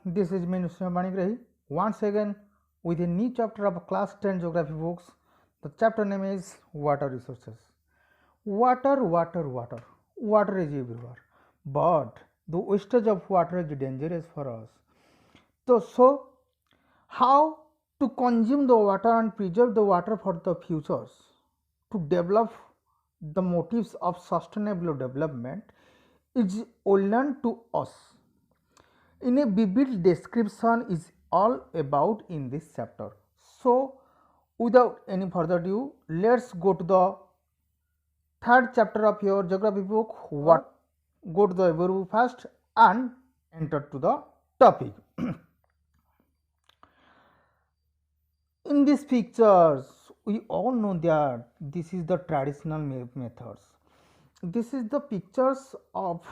this is me Nusima Manikgrahi once again with a new chapter of class 10 geography books. The chapter name is water resources. Water, water, water. Water is everywhere, but the wastage of water is dangerous for us. So how to consume the water and preserve the water for the futures? To develop the motives of sustainable development is learned to us in a vivid description is all about in this chapter. So without any further ado, let's go to the third chapter of your geography book. What go to the overview first and enter to the topic. In these pictures, we all know that this is the traditional methods. This is the pictures of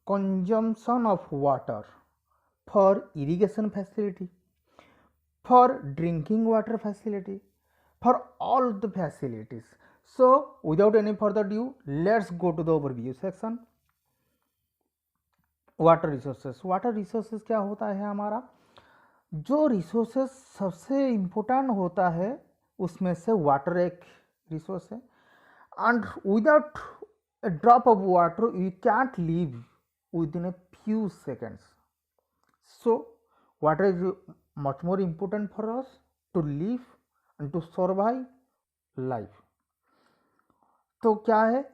consumption of water for irrigation facility, for drinking water facility, for all the facilities. So without any further ado, let's go to the overview section. Water resources. Water resources क्या होता है हमारा? जो resources सबसे important होता है उसमें से वाटर एक रिसोर्स है. And without a drop of water you can't live within a few seconds. So water is much more important for us to live and to survive life. तो क्या है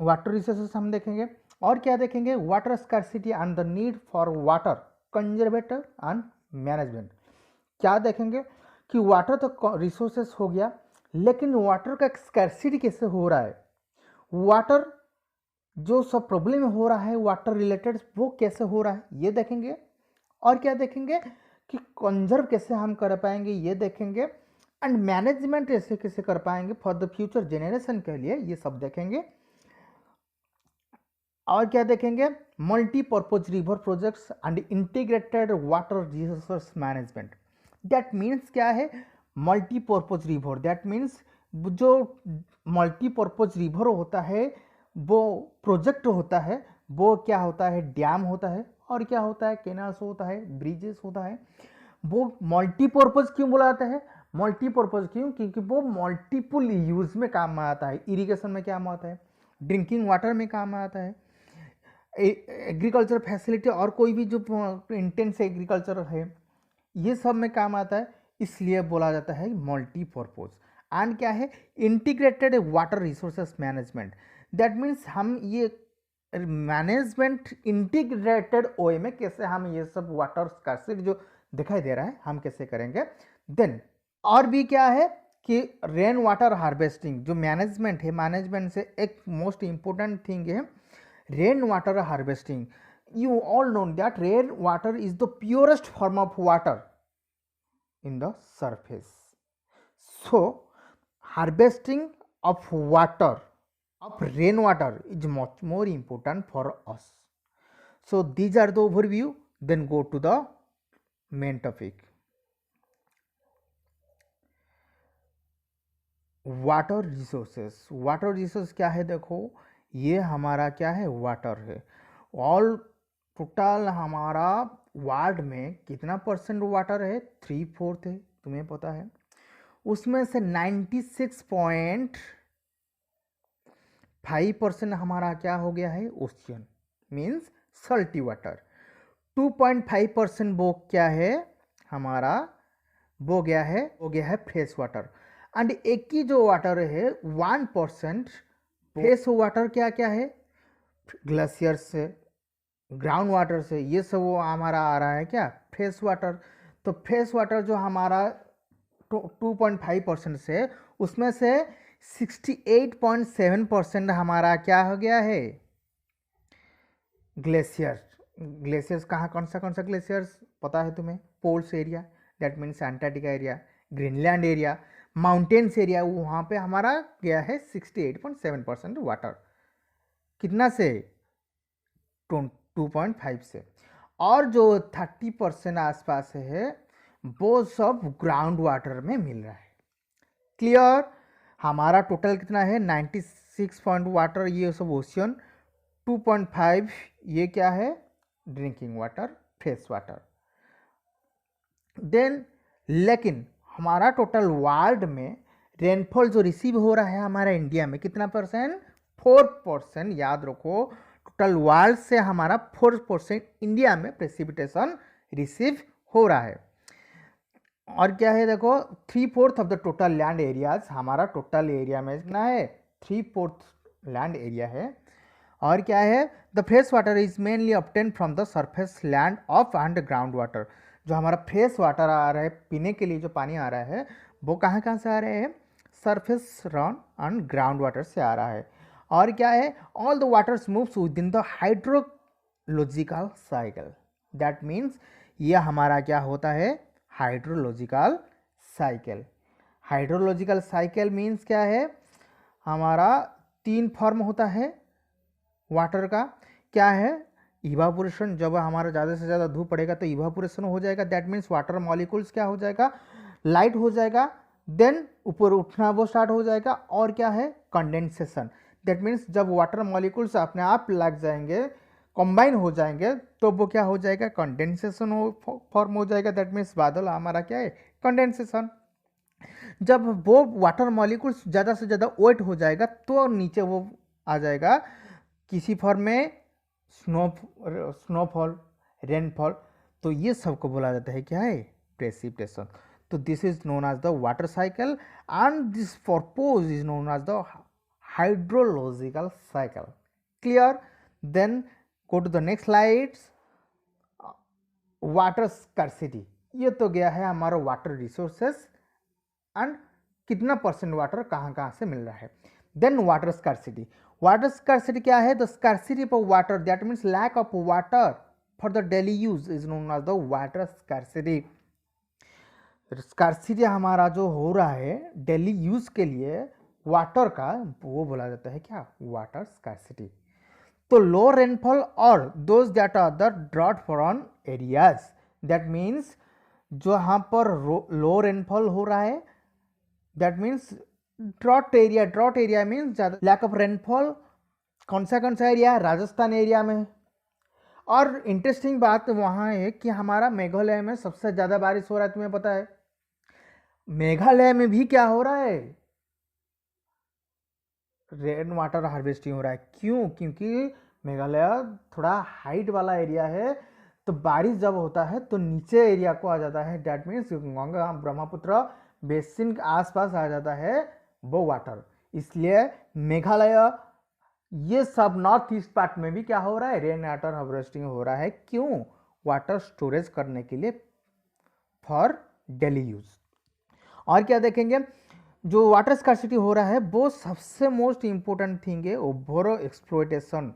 वाटर रिसोर्सेस हम देखेंगे. और क्या देखेंगे? Water scarcity and the need for water conservator and management. क्या देखेंगे कि वाटर तो रिसोर्सेस हो गया, लेकिन वाटर का स्कार्सिटी कैसे हो रहा है, वाटर जो सब प्रॉब्लम हो रहा है वाटर रिलेटेड वो कैसे हो रहा है ये देखेंगे. और क्या देखेंगे कि कंजर्व कैसे हम कर पाएंगे ये देखेंगे. एंड मैनेजमेंट ऐसे कैसे कर पाएंगे फॉर द फ्यूचर जेनरेशन के लिए ये सब देखेंगे. और क्या देखेंगे? Multipurpose river projects and integrated water resource management. That means क्या है? मल्टीपर्पज रिवर, दैट मीन्स जो मल्टीपर्पज रिवर होता है वो प्रोजेक्ट होता है, वो क्या होता है? डैम होता है, और क्या होता है? कैनाल्स होता है, ब्रिजेस होता है. वो मल्टीपर्पज क्यों बुलाते हैं? मल्टीपर्पज क्यों? क्योंकि वो मल्टीपल यूज में काम में आता है. इरिगेशन में काम आता है, ड्रिंकिंग वाटर में काम आता है, एग्रीकल्चर फैसिलिटी और कोई भी जो इंटेंस एग्रीकल्चर है ये सब में काम आता है, इसलिए बोला जाता है मल्टीपर्पज. एंड क्या है? Integrated water resources management. That means हम ये मैनेजमेंट इंटीग्रेटेड वे में कैसे हम ये सब वाटर स्कार्सिटी जो दिखाई दे रहा है हम कैसे करेंगे. देन और भी क्या है कि रेन वाटर हार्वेस्टिंग जो मैनेजमेंट है, मैनेजमेंट से एक मोस्ट इंपॉर्टेंट थिंग है rain water harvesting. You all know that rain water is the purest form of water in the surface. So harvesting of water of rainwater is much more important for us. So these are the overview. Then go to the main topic. Water resources. Water resource क्या है? देखो ये हमारा क्या है? Water है. All total हमारा world में कितना परसेंट वाटर है? 3/4 है, तुम्हें पता है. उसमें से 96.5% हमारा क्या हो गया है? Ocean, means salty water. 2.5% वो क्या है हमारा? वो गया है फ्रेश वाटर. एंड एक ही जो वाटर है 1% फ्रेश वाटर क्या क्या है? ग्लेशियर से, ग्राउंड वाटर से, ये सब वो हमारा आ रहा है क्या? Fresh water. तो फ्रेश वाटर जो हमारा 2.5% से उसमें से 68.7% हमारा क्या हो गया है? ग्लेशियर. ग्लेशियर्स कहाँ कौन सा ग्लेशियर्स पता है तुम्हें? Poles area, that means Antarctica area, Greenland area, mountains area, वहाँ पे हमारा गया है 68.7% वाटर. कितना से? 2.5 से. और जो 30% आसपास है वो सब ग्राउंड वाटर में मिल रहा है. क्लियर? हमारा टोटल कितना है? 96 वाटर ये सब ओशियन, 2.5 ये क्या है? Drinking water, fresh water. Then लेकिन हमारा टोटल वर्ल्ड में रेनफॉल जो रिसीव हो रहा है हमारा इंडिया में कितना परसेंट? 4%। याद रखो, टोटल वर्ल्ड से हमारा 4% इंडिया में प्रेसिपिटेशन रिसीव हो रहा है। और क्या है देखो, 3/4 of the total land areas, हमारा टोटल एरिया में कितना है? 3/4 लैंड एरिया है। और क्या है? The fresh water is mainly obtain from the surface land of and ground water. जो हमारा फ्रेश वाटर आ रहा है, पीने के लिए जो पानी आ रहा है, वो कहाँ कहाँ से आ रहे हैं? Surface run and ground water से आ रहा है। और क्या है? All the waters moves with in the hydrological cycle. That means ये हमारा क्या होता है? Hydrological cycle. Hydrological cycle means क्या है? हमारा 3 फॉर्म होता है वाटर का। क्या है? इवापोरेशन, जब हमारा ज़्यादा से ज़्यादा धूप पड़ेगा तो इवापोरेशन हो जाएगा, दैट मीन्स वाटर मॉलिक्यूल्स क्या हो जाएगा? लाइट हो जाएगा। देन ऊपर उठना वो स्टार्ट हो जाएगा। और क्या है? कंडेंसेशन। दैट मीन्स जब वाटर मॉलिक्यूल्स अपने आप लग जाएंगे, कंबाइन हो जाएंगे, तो वो क्या हो जाएगा? कंडेंसेशन फॉर्म हो जाएगा। दैट मीन्स बादल हमारा क्या है? कंडेंसेशन। जब वो वाटर मॉलिक्यूल्स ज़्यादा से ज़्यादा वेट हो जाएगा तो नीचे वो आ जाएगा किसी फॉर्म में स्नोफॉल, रेनफॉल। तो ये सबको बोला जाता है क्या है? प्रेसिपिटेशन। तो this is known as the water cycle and this purpose is known as the hydrological cycle. Clear? Then go to the next slides. Water scarcity, ये तो गया है हमारा वाटर रिसोर्सेस एंड कितना परसेंट वाटर कहाँ कहाँ से मिल रहा है। Then water scarcity. Water scarcity क्या है? The scarcity of water, that means lack of water for the daily use is known as the water scarcity. Scarcity हमारा जो हो रहा है डेली यूज के लिए वाटर का, वो बोला जाता है क्या? Water scarcity. तो लो रेनफॉल और those that are the drought prone areas, that means जो यहाँ पर लो रेनफॉल हो रहा है, that means drought area. Drought area means ज़्यादा लैक ऑफ रेनफॉल। कौन सा एरिया? राजस्थान एरिया में। और इंटरेस्टिंग बात वहाँ है कि हमारा मेघालय में सबसे ज़्यादा बारिश हो रहा है, तुम्हें पता है? मेघालय में भी क्या हो रहा है? रेन वाटर हार्वेस्टिंग हो रहा है। क्यों? क्योंकि मेघालय थोड़ा हाइट वाला एरिया है, तो बारिश जब होता है तो नीचे एरिया को आ जाता है, that means Ganga Brahmaputra basin के आसपास आ जाता है वो वाटर। इसलिए मेघालय, ये सब नॉर्थ ईस्ट पार्ट में भी क्या हो रहा है? रेन वाटर हार्वेस्टिंग हो रहा है। क्यों? वाटर स्टोरेज करने के लिए, फॉर डेली यूज। और क्या देखेंगे? जो वाटर स्कार्सिटी हो रहा है वो सबसे मोस्ट इंपॉर्टेंट थिंग है ओवर एक्सप्लॉयटेशन।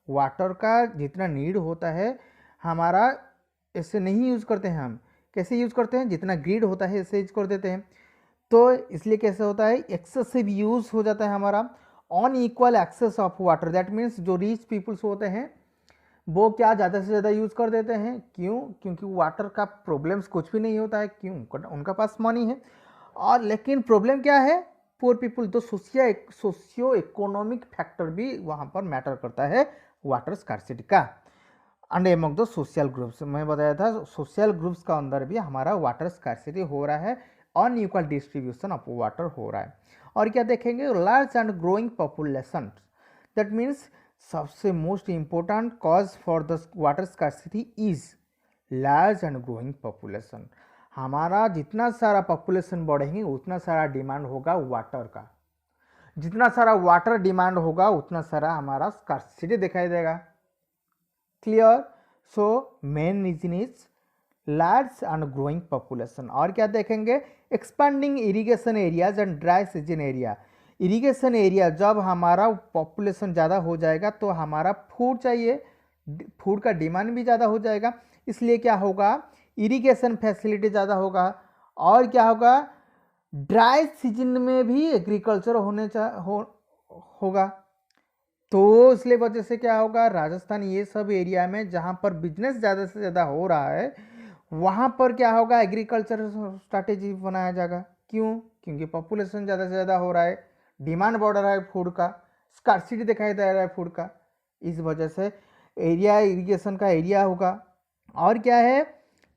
वाटर का जितना नीड होता है हमारा, ऐसे नहीं यूज़ करते हैं हम। कैसे यूज़ करते हैं? जितना ग्रीड होता है ऐसे यूज कर देते हैं। तो इसलिए कैसे होता है? एक्सेसिव यूज़ हो जाता है हमारा। On equal access of water, that means जो रिच पीपल्स होते हैं वो क्या ज़्यादा से ज़्यादा यूज़ कर देते हैं। क्यों? क्योंकि वाटर का प्रॉब्लम्स कुछ भी नहीं होता है। क्यों? उनका पास मनी है। और लेकिन प्रॉब्लम क्या है? Poor people. तो सोशियो इकोनॉमिक फैक्टर भी वहाँ पर मैटर करता है वाटर स्कार्सिटी का। And among the social groups, मैं बताया था सोशल ग्रुप्स का अंदर भी हमारा वाटर स्कार्सिटी हो रहा है, अनइक्वल डिस्ट्रीब्यूशन ऑफ वाटर हो रहा है। और क्या देखेंगे? Large and growing population, that means सबसे most important cause for the water scarcity is large and growing population. हमारा जितना सारा पॉपुलेशन बढ़ेंगे उतना सारा डिमांड होगा वाटर का। जितना सारा वाटर डिमांड होगा उतना सारा हमारा स्कार्सिटी दिखाई देगा। Clear? So main reason is large and growing population. और क्या देखेंगे? Expanding irrigation areas and dry season area. Irrigation area, जब हमारा पॉपुलेशन ज़्यादा हो जाएगा तो हमारा फूड चाहिए, फूड का डिमांड भी ज़्यादा हो जाएगा। इसलिए क्या होगा? इरिगेशन फैसिलिटी ज़्यादा होगा। और क्या होगा? ड्राई सीजन में भी एग्रीकल्चर होगा। तो इसलिए वजह से क्या होगा? राजस्थान ये सब एरिया में जहाँ पर बिजनेस ज़्यादा से ज़्यादा हो रहा है वहाँ पर क्या होगा? एग्रीकल्चर स्ट्रैटेजी बनाया जाएगा। क्यों? क्योंकि पॉपुलेशन ज़्यादा से ज़्यादा हो रहा है, डिमांड बढ़ रहा है फूड का, स्कार्सिटी दिखाई दे रहा है फूड का। इस वजह से एरिया, इरिगेशन का एरिया होगा और क्या है,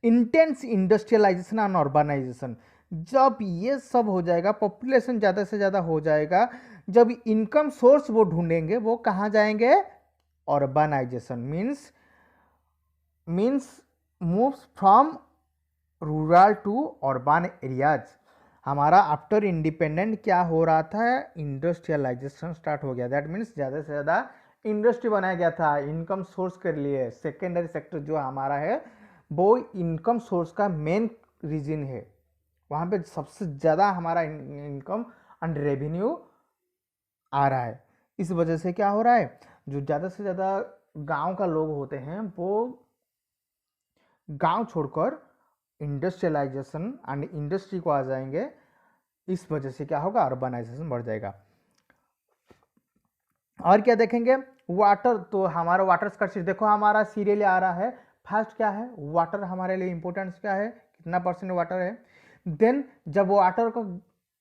इंटेंस इंडस्ट्रियलाइजेशन एंड अर्बनाइजेशन। जब ये सब हो जाएगा, पॉपुलेशन ज़्यादा से ज़्यादा हो जाएगा, जब इनकम सोर्स वो ढूंढेंगे वो कहाँ जाएंगे, urbanization means moves from rural to urban areas. हमारा आफ्टर इंडिपेंडेंट क्या हो रहा था, इंडस्ट्रियलाइजेशन स्टार्ट हो गया। दैट मीन्स ज़्यादा से ज़्यादा इंडस्ट्री बनाया गया था इनकम सोर्स के लिए। सेकेंडरी सेक्टर जो हमारा है वो इनकम सोर्स का मेन रीजन है, वहाँ पे सबसे ज़्यादा हमारा इनकम एंड रेवेन्यू आ रहा है। इस वजह से क्या हो रहा है, जो ज़्यादा से ज़्यादा गांव का लोग होते हैं वो गांव छोड़कर इंडस्ट्रियलाइजेशन एंड इंडस्ट्री को आ जाएंगे। इस वजह से क्या होगा, अर्बनाइजेशन बढ़ जाएगा। और क्या देखेंगे, वाटर, तो हमारा वाटर स्कैर्सिटी देखो, हमारा सीरियल आ रहा है फर्स्ट क्या है, वाटर हमारे लिए इंपॉर्टेंस क्या है, कितना परसेंट वाटर है। देन जब वाटर को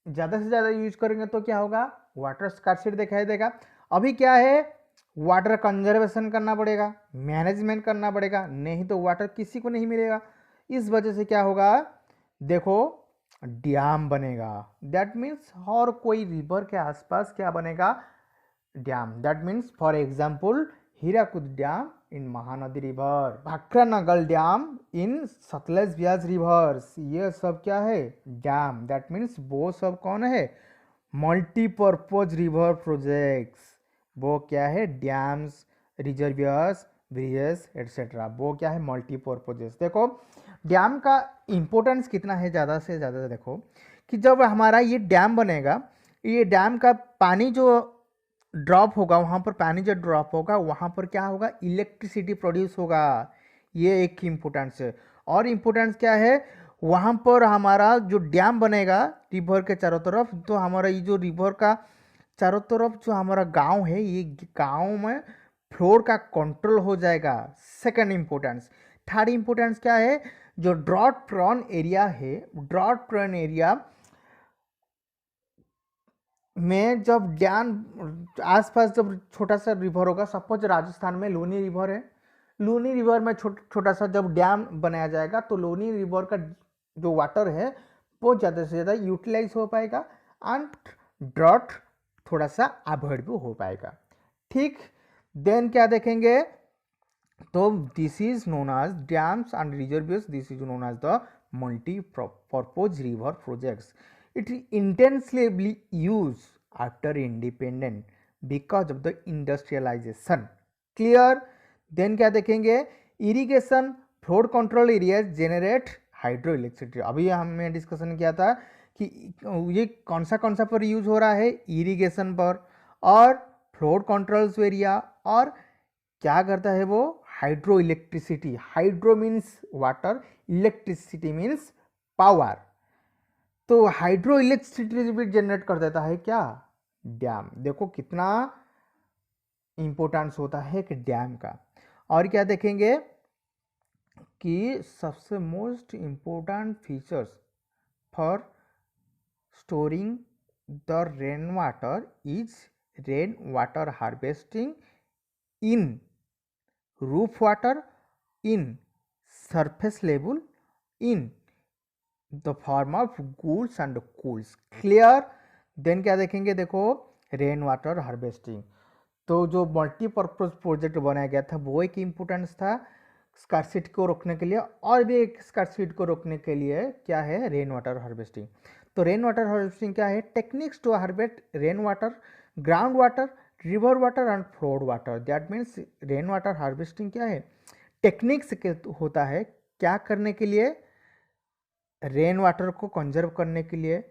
ज़्यादा से ज़्यादा यूज करेंगे तो क्या होगा, वाटर स्कैर्सिटी दिखाई देगा। अभी क्या है, वाटर कंजर्वेशन करना पड़ेगा, मैनेजमेंट करना पड़ेगा, नहीं तो वाटर किसी को नहीं मिलेगा। इस वजह से क्या होगा, देखो डैम बनेगा। दैट मीन्स और कोई रिवर के आसपास क्या बनेगा, dam. That means for example Hirakud dam in Mahanadi river, Bhakranagar dam in Sutlej Beas rivers, ये सब क्या है, डैम। दैट मीन्स वो सब कौन है, मल्टीपर्पज रिवर प्रोजेक्ट्स। वो क्या है, डैम्स, रिजर्वियर्स, ब्रिजेस एटसेट्रा, वो क्या है, मल्टीपर्पजेस। देखो डैम का इंपॉर्टेंस कितना है, ज़्यादा से ज़्यादा देखो कि जब हमारा ये डैम बनेगा, ये डैम का पानी जो ड्रॉप होगा, वहाँ पर पानी जो ड्रॉप होगा वहाँ पर क्या होगा, इलेक्ट्रिसिटी प्रोड्यूस होगा। ये एक इम्पोर्टेंस है। और इम्पोर्टेंस क्या है, वहाँ पर हमारा जो डैम बनेगा रिवर के चारों तरफ, तो हमारा ये जो रिवर का चारों तरफ जो हमारा गांव है, ये गांव में फ्लोर का कंट्रोल हो जाएगा। Second importance. थर्ड इम्पोर्टेंस क्या है, जो ड्रॉट प्रोन एरिया है, ड्रॉट प्रोन एरिया में जब डैम आसपास जब छोटा सा रिवर होगा, सपोज राजस्थान में लूनी रिवर है, लूनी रिवर में छोटा सा जब डैम बनाया जाएगा तो लूनी रिवर का जो वाटर है वो ज़्यादा से ज़्यादा यूटिलाइज हो पाएगा एंड ड्रॉट थोड़ा सा अवॉइड भी हो पाएगा। ठीक, देन क्या देखेंगे, तो this is known as dams and reservoirs, this is known as the multi purpose river projects. It is intensively used after independence because of the industrialization. Clear? Then क्या देखेंगे, irrigation flood control areas generate hydroelectricity। अभी हमने discussion किया था कि ये कौन सा पर यूज हो रहा है, इरिगेशन पर और फ्लोड कंट्रोल्स एरिया, और क्या करता है वो, hydro electricity. Hydro means water, electricity means power. तो हाइड्रो इलेक्ट्रिसिटी भी जनरेट कर देता है क्या, डैम। देखो कितना इंपॉर्टेंस होता है एक डैम का। और क्या देखेंगे कि सबसे most important features for storing the rain water is rain water harvesting in roof water, in surface level, in the form of goods and cools. Clear? Then क्या देखेंगे, देखो रेन वाटर हार्वेस्टिंग। तो जो मल्टीपर्पज प्रोजेक्ट बनाया गया था वो एक इम्पोर्टेंस था स्कार्सिटी को रोकने के लिए, और भी एक स्कार्सिटी को रोकने के लिए क्या है, रेन वाटर हार्वेस्टिंग। तो रेन वाटर हार्वेस्टिंग क्या है, techniques to harvest rain water, ground water, river water and flood water. That means rain water harvesting क्या है, टेक्निक्स होता है क्या करने के लिए, रेन वाटर को कंजर्व करने के लिए।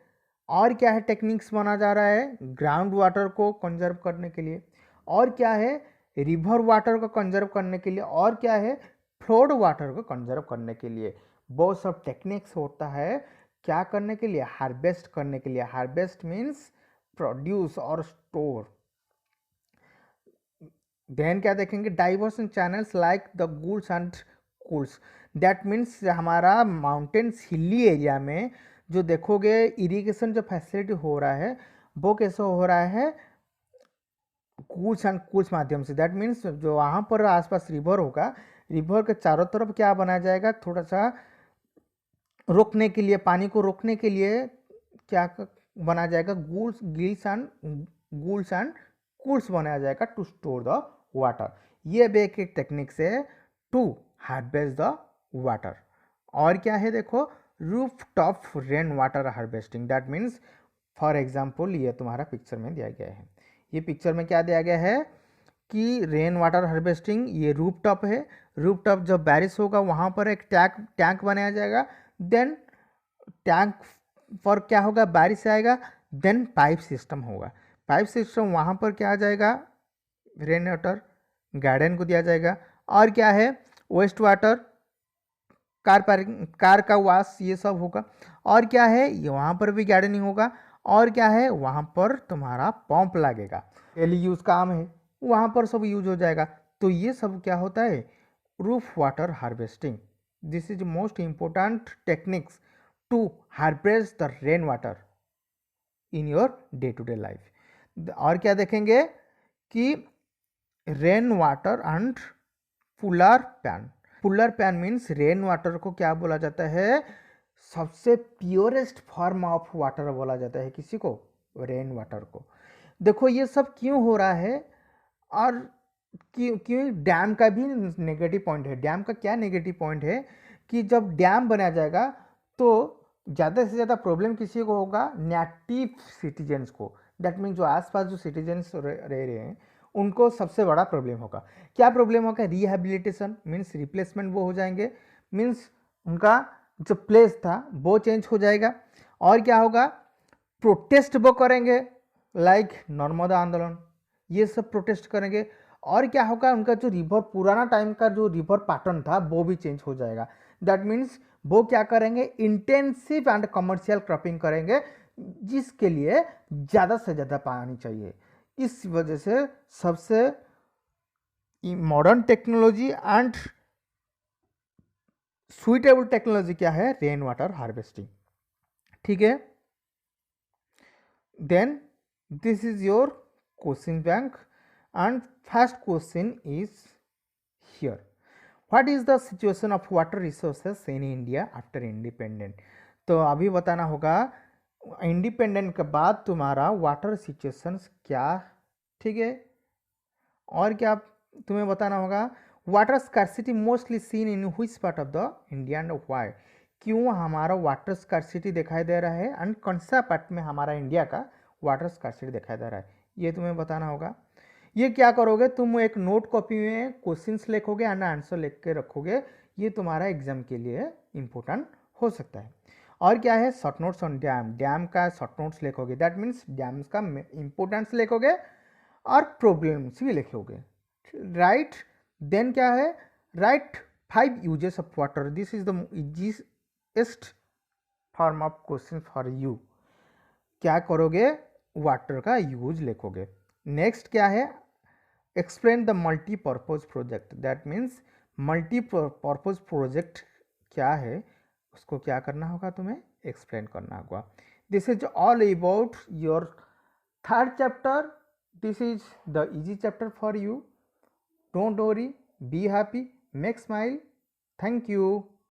और क्या है, टेक्निक्स माना जा रहा है ग्राउंड वाटर को कंजर्व करने के लिए, और क्या है, रिवर वाटर को कंजर्व करने के लिए, और क्या है, फ्लोड वाटर को कंजर्व करने के लिए। वो सब टेक्निक्स होता है क्या करने के लिए, हार्वेस्ट करने के लिए। हार्वेस्ट मीन्स प्रोड्यूस और स्टोर। देन क्या देखेंगे, diversion channels like the goods and cools. That means हमारा माउंटेन्स हिली एरिया में जो देखोगे इरिगेशन जो फैसिलिटी हो रहा है वो कैसे हो रहा है, कूल्स एंड कूल्स माध्यम से। दैट मीन्स जो वहाँ पर आसपास रिवर होगा, रिवर के चारों तरफ क्या बनाया जाएगा, थोड़ा सा रोकने के लिए, पानी को रोकने के लिए क्या बनाया जाएगा, गूल्स एंड कूल्स बनाया जाएगा टू स्टोर द वाटर। ये भी एक टेक्निक से टू हार्वेस्ट द वाटर। और क्या है देखो, roof top rain water harvesting, that means for example ये तुम्हारा पिक्चर में दिया गया है। ये पिक्चर में क्या दिया गया है कि रेन वाटर हार्वेस्टिंग, ये रूफ टॉप है। रूफ टॉप जब बारिश होगा वहाँ पर एक टैंक बनाया जाएगा, देन टैंक पर क्या होगा, बारिश आएगा, देन पाइप सिस्टम होगा। पाइप सिस्टम वहाँ पर क्या आ जाएगा, रेन वाटर गार्डन को दिया जाएगा। और क्या है, वेस्ट वाटर, कार का वाश, ये सब होगा। और क्या है, ये वहाँ पर भी गार्डनिंग होगा। और क्या है, वहाँ पर तुम्हारा पंप लगेगा, डेली यूज काम है, वहाँ पर सब यूज हो जाएगा। तो ये सब क्या होता है, roof water harvesting. This is most important techniques to harvest the rain water in your day to day life. और क्या देखेंगे कि rain water and puller pan. Puller pan means rain water को क्या बोला जाता है, सबसे प्योरेस्ट फॉर्म ऑफ वाटर बोला जाता है किसी को, रेन वाटर को। देखो ये सब क्यों हो रहा है, और क्यों डैम का भी नेगेटिव पॉइंट है। डैम का क्या नेगेटिव पॉइंट है कि जब डैम बनाया जाएगा तो ज़्यादा से ज़्यादा प्रॉब्लम किसी को होगा, नेटिव सिटीजन्स को। दैट मीन्स जो आसपास जो सिटीजन्स रह रहे हैं उनको सबसे बड़ा प्रॉब्लम होगा। क्या प्रॉब्लम होगा, रिहैबिलिटेशन मीन्स रिप्लेसमेंट वो हो जाएंगे, मीन्स उनका जो प्लेस था वो चेंज हो जाएगा। और क्या होगा, प्रोटेस्ट वो करेंगे, लाइक नर्मदा आंदोलन, ये सब प्रोटेस्ट करेंगे। और क्या होगा, उनका जो रिवर पुराना टाइम का जो रिवर पैटर्न था वो भी चेंज हो जाएगा। दैट मीन्स वो क्या करेंगे, इंटेंसिव एंड कमर्शियल क्रॉपिंग करेंगे, जिसके लिए ज़्यादा से ज़्यादा पानी चाहिए। इस वजह से सबसे modern technology and suitable technology क्या है, रेन वाटर हार्वेस्टिंग। ठीक है, then this is your question bank and first question is here, what is the situation of water resources in India after independent। तो अभी बताना होगा इंडिपेंडेंट के बाद तुम्हारा वाटर सिचुएशंस क्या, ठीक है। और क्या तुम्हें बताना होगा, water scarcity mostly seen in which part of the India and why, क्यों हमारा वाटर स्कार्सिटी दिखाई दे रहा है एंड कौन सा पार्ट में हमारा इंडिया का वाटर स्कार्सिटी दिखाई दे रहा है, ये तुम्हें बताना होगा। ये क्या करोगे, तुम एक नोट कॉपी में क्वेश्चंस लिखोगे एंड आंसर लिख के रखोगे, ये तुम्हारा एग्जाम के लिए इंपॉर्टेंट हो सकता है। और क्या है, short notes on dam, dam का शॉर्ट नोट्स लिखोगे, दैट मीन्स डैम्स का इंपॉर्टेंस लिखोगे और प्रॉब्लम्स भी लिखोगे, राइट। देन क्या है, right 5 uses of water, this is the easiest form of question for you. क्या करोगे, वाटर का यूज लिखोगे। नेक्स्ट क्या है, explain the multipurpose project, that means multipurpose project क्या है, उसको क्या करना होगा, तुम्हें एक्सप्लेन करना होगा। This is all about your third chapter, this is the easy chapter for you. Don't worry, be happy, make smile. Thank you.